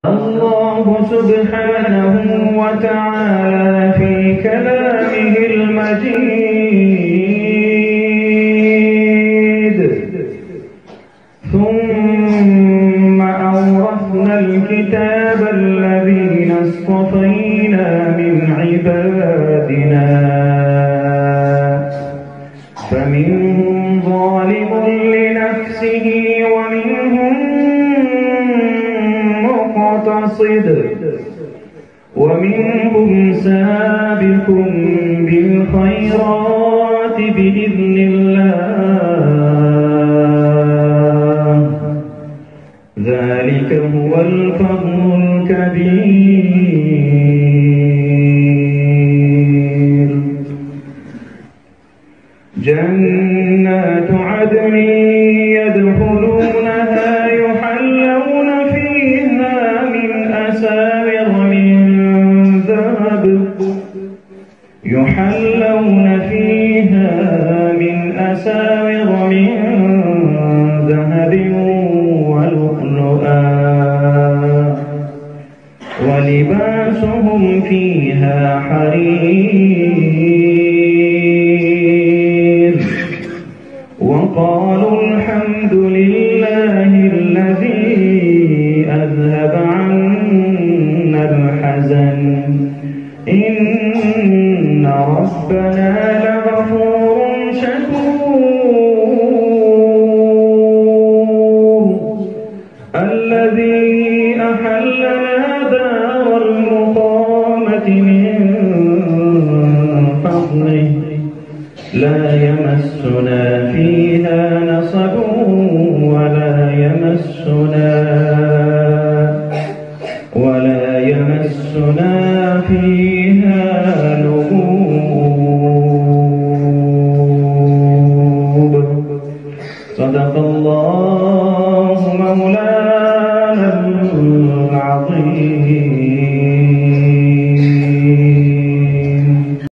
الله سبحانه وتعالى في كلامه المجيد: ثم أورثنا الكتاب الذين اصطفينا من عبادنا فمنهم ظالم لنفسه ومنهم مقتصد ومنهم سابق بالخيرات بإذن الله، ذلك هو الفضل الكبير. جنات عدن يدخلونها يحلون فيها من أساور من ذهب ولؤلؤا ولباسهم فيها حرير. وقالوا الحمد لله الذي أذهب عنا الحزن إن ربنا لغفور شكور الذي أحلنا دار المقامة من فضله لا يمسنا فيها نصب ولا يمسنا فيها لغوب. صدق الله مولانا